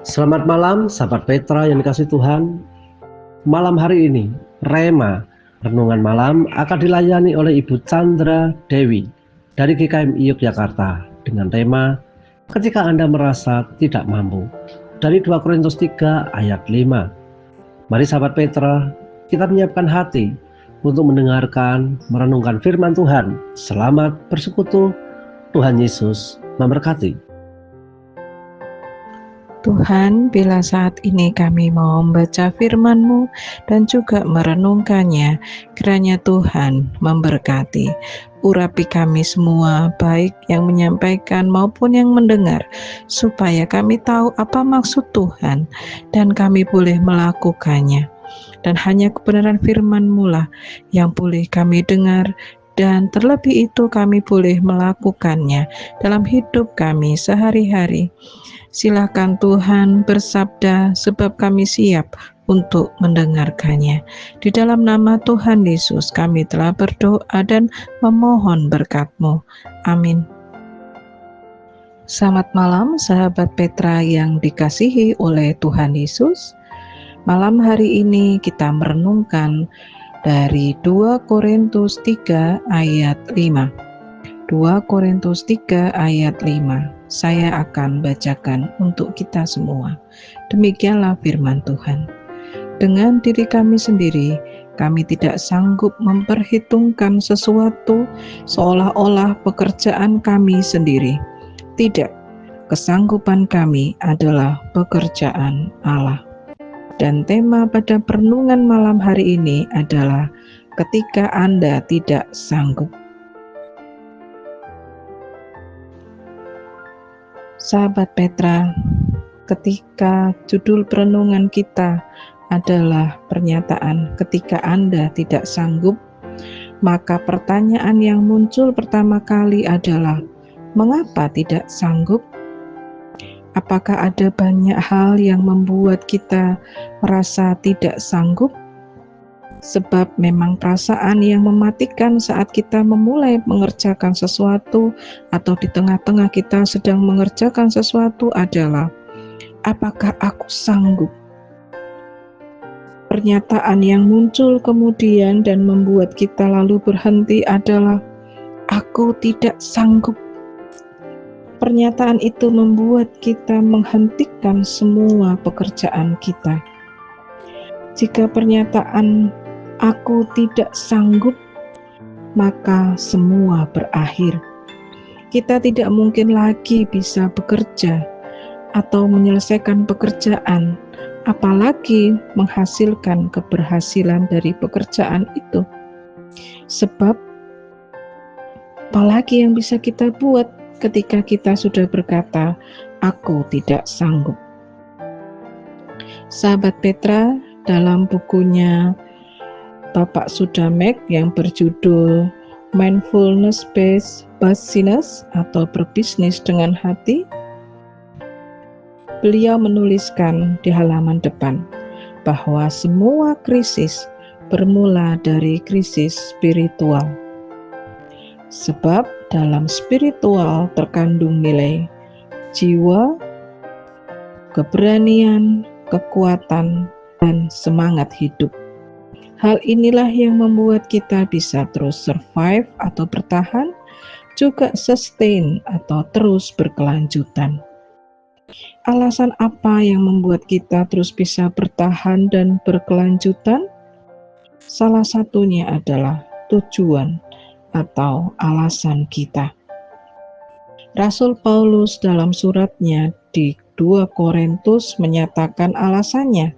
Selamat malam, sahabat Petra yang dikasih Tuhan. Malam hari ini, Rema, Renungan Malam akan dilayani oleh Ibu Chandra Dewi dari GKMI Yogyakarta dengan tema Ketika Anda Merasa Tidak Mampu, dari 2 Korintus 3 ayat 5. Mari sahabat Petra, kita menyiapkan hati untuk mendengarkan, merenungkan firman Tuhan. Selamat bersekutu, Tuhan Yesus memberkati. Tuhan, bila saat ini kami mau membaca firman-Mu dan juga merenungkannya, kiranya Tuhan memberkati. Urapi kami semua, baik yang menyampaikan maupun yang mendengar, supaya kami tahu apa maksud Tuhan dan kami boleh melakukannya. Dan hanya kebenaran firman-Mu lah yang boleh kami dengar, dan terlebih itu kami boleh melakukannya dalam hidup kami sehari-hari. Silakan Tuhan bersabda, sebab kami siap untuk mendengarkannya. Di dalam nama Tuhan Yesus kami telah berdoa dan memohon berkat-Mu. Amin. Selamat malam sahabat Petra yang dikasihi oleh Tuhan Yesus. Malam hari ini kita merenungkan dari 2 Korintus 3 ayat 5. 2 Korintus 3 ayat 5. Saya akan bacakan untuk kita semua. Demikianlah firman Tuhan. Dengan diri kami sendiri, kami tidak sanggup memperhitungkan sesuatu seolah-olah pekerjaan kami sendiri. Tidak, kesanggupan kami adalah pekerjaan Allah. Dan tema pada perenungan malam hari ini adalah ketika Anda tidak sanggup. Sahabat Petra, ketika judul perenungan kita adalah pernyataan ketika Anda tidak sanggup, maka pertanyaan yang muncul pertama kali adalah mengapa tidak sanggup? Apakah ada banyak hal yang membuat kita merasa tidak sanggup? Sebab memang perasaan yang mematikan saat kita memulai mengerjakan sesuatu atau di tengah-tengah kita sedang mengerjakan sesuatu adalah, apakah aku sanggup? Pernyataan yang muncul kemudian dan membuat kita lalu berhenti adalah, aku tidak sanggup. Pernyataan itu membuat kita menghentikan semua pekerjaan kita. Jika pernyataan aku tidak sanggup, maka semua berakhir. Kita tidak mungkin lagi bisa bekerja atau menyelesaikan pekerjaan, apalagi menghasilkan keberhasilan dari pekerjaan itu. Sebab, apalagi yang bisa kita buat ketika kita sudah berkata, aku tidak sanggup. Sahabat Petra, dalam bukunya Bapak Sudamek yang berjudul Mindfulness Based Business atau berbisnis dengan hati, beliau menuliskan di halaman depan bahwa semua krisis bermula dari krisis spiritual. Sebab dalam spiritual terkandung nilai jiwa, keberanian, kekuatan, dan semangat hidup. Hal inilah yang membuat kita bisa terus survive atau bertahan, juga sustain atau terus berkelanjutan. Alasan apa yang membuat kita terus bisa bertahan dan berkelanjutan? Salah satunya adalah tujuan atau alasan kita. Rasul Paulus dalam suratnya di 2 Korintus menyatakan alasannya,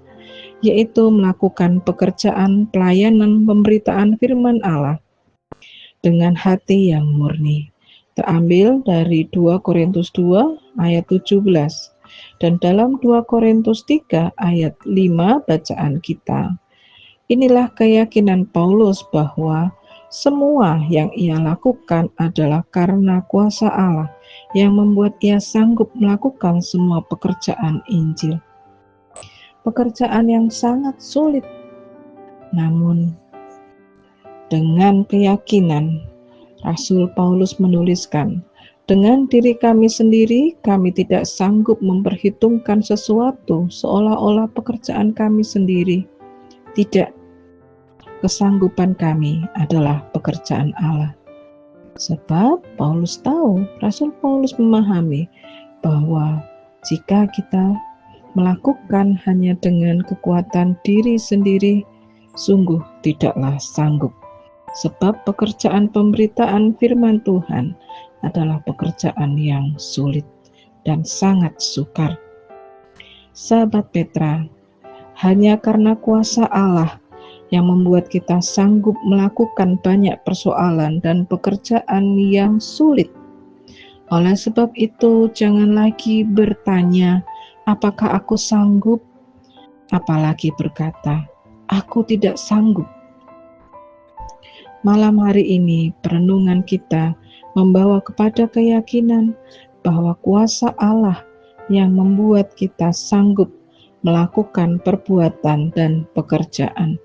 yaitu melakukan pekerjaan pelayanan pemberitaan firman Allah dengan hati yang murni. Terambil dari 2 Korintus 2 ayat 17 dan dalam 2 Korintus 3 ayat 5 bacaan kita. Inilah keyakinan Paulus bahwa semua yang ia lakukan adalah karena kuasa Allah yang membuat ia sanggup melakukan semua pekerjaan Injil. Pekerjaan yang sangat sulit, namun dengan keyakinan Rasul Paulus menuliskan, Dengan diri kami sendiri, kami tidak sanggup memperhitungkan sesuatu seolah-olah pekerjaan kami sendiri. Tidak, kesanggupan kami adalah pekerjaan Allah. Sebab Paulus tahu, Rasul Paulus memahami bahwa jika kita melakukan hanya dengan kekuatan diri sendiri, sungguh tidaklah sanggup. Sebab pekerjaan pemberitaan firman Tuhan adalah pekerjaan yang sulit dan sangat sukar. Sahabat Petra, hanya karena kuasa Allah yang membuat kita sanggup melakukan banyak persoalan dan pekerjaan yang sulit. Oleh sebab itu, jangan lagi bertanya, apakah aku sanggup? Apalagi berkata, aku tidak sanggup. Malam hari ini, perenungan kita membawa kepada keyakinan bahwa kuasa Allah yang membuat kita sanggup melakukan perbuatan dan pekerjaan.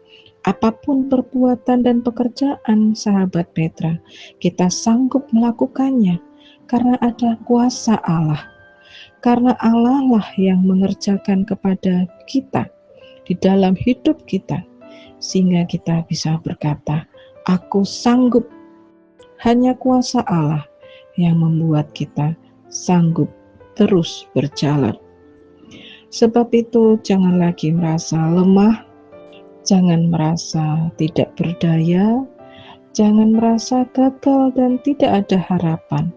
Apapun perbuatan dan pekerjaan, sahabat Petra, kita sanggup melakukannya karena ada kuasa Allah. Karena Allah lah yang mengerjakan kepada kita di dalam hidup kita, sehingga kita bisa berkata, aku sanggup. Hanya kuasa Allah yang membuat kita sanggup terus berjalan. Sebab itu jangan lagi merasa lemah, jangan merasa tidak berdaya, jangan merasa gagal dan tidak ada harapan.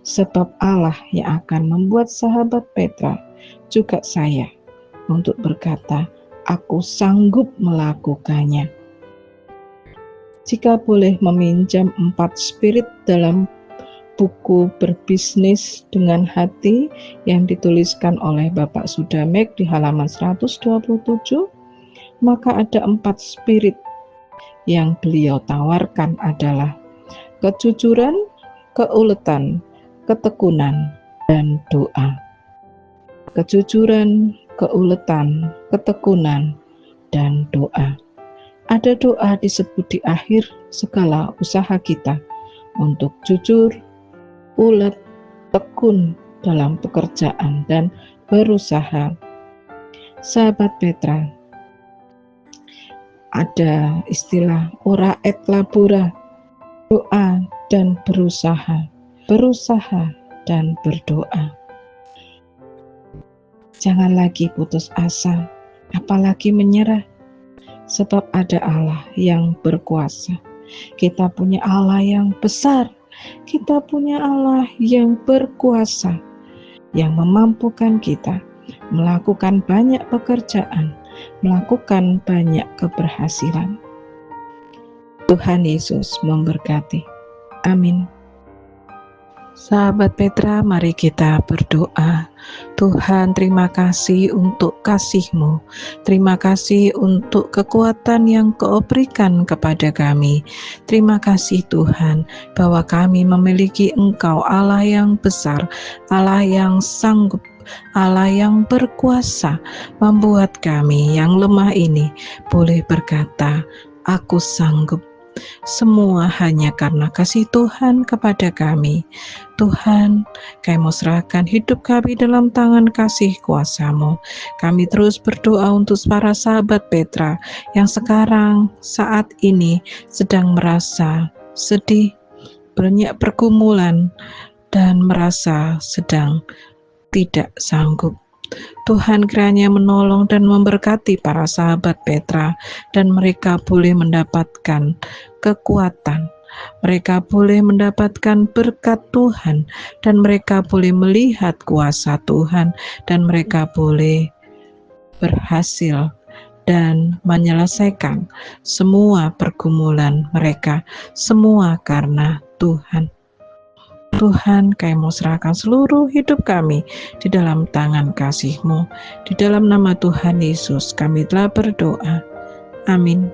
Sebab Allah yang akan membuat sahabat Petra, juga saya, untuk berkata, aku sanggup melakukannya. Jika boleh meminjam 4 spirit dalam buku Berbisnis dengan Hati yang dituliskan oleh Bapak Sudamek di halaman 127, maka ada 4 spirit yang beliau tawarkan adalah kejujuran, keuletan, ketekunan, dan doa. Kejujuran, keuletan, ketekunan, dan doa. Ada doa disebut di akhir segala usaha kita untuk jujur, ulet, tekun dalam pekerjaan dan berusaha. Sahabat Petra, ada istilah ora et labora, doa dan berusaha dan berdoa. Jangan lagi putus asa, apalagi menyerah. Sebab ada Allah yang berkuasa. Kita punya Allah yang besar. Kita punya Allah yang berkuasa, yang memampukan kita melakukan banyak pekerjaan, melakukan banyak keberhasilan. Tuhan Yesus memberkati. Amin. Sahabat Petra, mari kita berdoa. Tuhan, terima kasih untuk kasih-Mu. Terima kasih untuk kekuatan yang Kau berikan kepada kami. Terima kasih Tuhan, bahwa kami memiliki Engkau, Allah yang besar, Allah yang sanggup, Allah yang berkuasa, membuat kami yang lemah ini boleh berkata, aku sanggup. Semua hanya karena kasih Tuhan kepada kami. Tuhan, Kami mau serahkan hidup kami dalam tangan kasih kuasa-Mu. Kami terus berdoa untuk para sahabat Petra yang sekarang saat ini sedang merasa sedih, banyak pergumulan, dan merasa sedang tidak sanggup. Tuhan kiranya menolong dan memberkati para sahabat Petra, dan mereka boleh mendapatkan kekuatan, mereka boleh mendapatkan berkat Tuhan, dan mereka boleh melihat kuasa Tuhan, dan mereka boleh berhasil dan menyelesaikan semua pergumulan mereka, semua karena Tuhan. Tuhan, Kami mau serahkan seluruh hidup kami di dalam tangan kasih-Mu. Di dalam nama Tuhan Yesus kami telah berdoa. Amin.